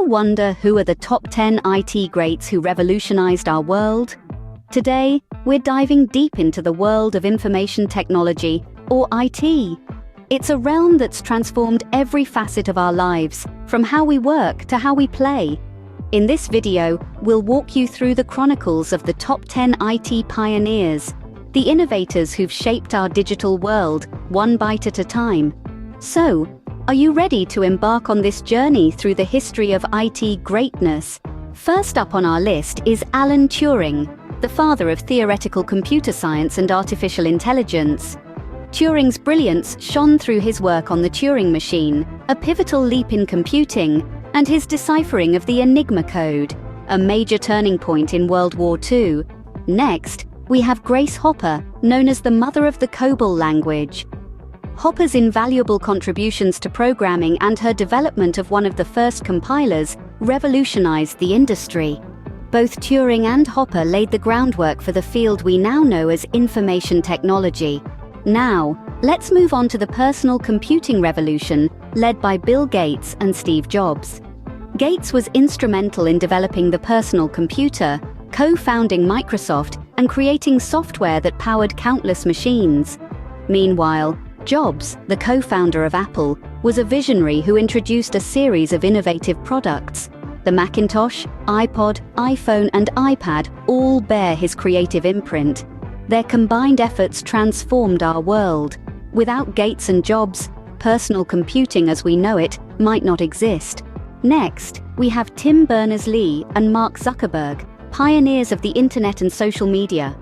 wonder who are the top 10 IT greats who revolutionized our world? Today, we're diving deep into the world of information technology, or IT. It's a realm that's transformed every facet of our lives, from how we work to how we play. In this video, we'll walk you through the chronicles of the top 10 IT pioneers, the innovators who've shaped our digital world, one bite at a time. So, are you ready to embark on this journey through the history of IT greatness? First up on our list is Alan Turing, the father of theoretical computer science and artificial intelligence. Turing's brilliance shone through his work on the Turing machine, a pivotal leap in computing, and his deciphering of the Enigma code, a major turning point in World War II. Next, we have Grace Hopper, known as the mother of the COBOL language. Hopper's invaluable contributions to programming and her development of one of the first compilers revolutionized the industry. Both Turing and Hopper laid the groundwork for the field we now know as information technology. Now, let's move on to the personal computing revolution led by Bill Gates and Steve Jobs. Gates was instrumental in developing the personal computer, co-founding Microsoft and creating software that powered countless machines. Meanwhile, Jobs, the co-founder of Apple, was a visionary who introduced a series of innovative products. The Macintosh, iPod, iPhone, and iPad all bear his creative imprint. Their combined efforts transformed our world. Without Gates and Jobs, personal computing as we know it might not exist. Next, we have Tim Berners-Lee and Mark Zuckerberg, pioneers of the internet and social media.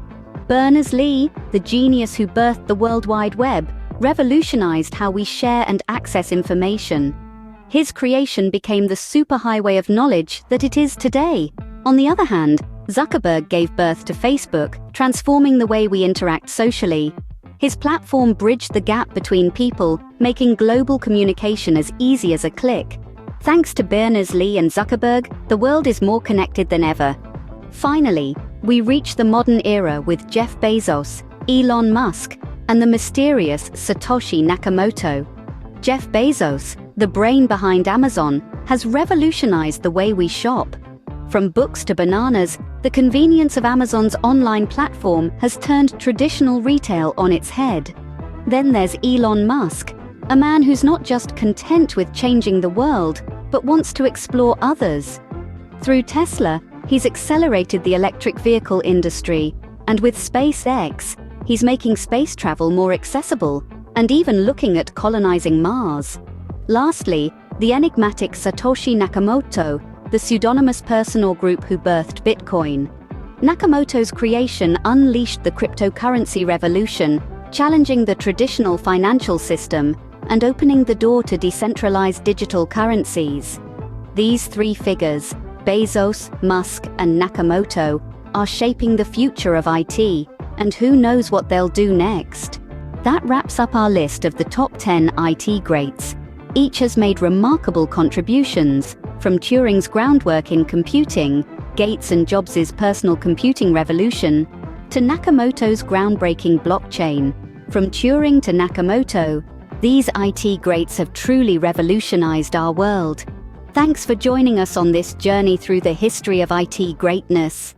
Berners-Lee, the genius who birthed the World Wide Web, revolutionized how we share and access information. His creation became the superhighway of knowledge that it is today. On the other hand, Zuckerberg gave birth to Facebook, transforming the way we interact socially. His platform bridged the gap between people, making global communication as easy as a click. Thanks to Berners-Lee and Zuckerberg, the world is more connected than ever. Finally, we reach the modern era with Jeff Bezos, Elon Musk, and the mysterious Satoshi Nakamoto. Jeff Bezos, the brain behind Amazon, has revolutionized the way we shop. From books to bananas, the convenience of Amazon's online platform has turned traditional retail on its head. Then there's Elon Musk, a man who's not just content with changing the world, but wants to explore others. Through Tesla, he's accelerated the electric vehicle industry, and with SpaceX, he's making space travel more accessible, and even looking at colonizing Mars. Lastly, the enigmatic Satoshi Nakamoto, the pseudonymous person or group who birthed Bitcoin. Nakamoto's creation unleashed the cryptocurrency revolution, challenging the traditional financial system and opening the door to decentralized digital currencies. These three figures, Bezos, Musk, and Nakamoto, are shaping the future of IT, and who knows what they'll do next. That wraps up our list of the top 10 IT greats. Each has made remarkable contributions, from Turing's groundwork in computing, Gates and Jobs' personal computing revolution, to Nakamoto's groundbreaking blockchain. From Turing to Nakamoto, these IT greats have truly revolutionized our world. Thanks for joining us on this journey through the history of IT greatness.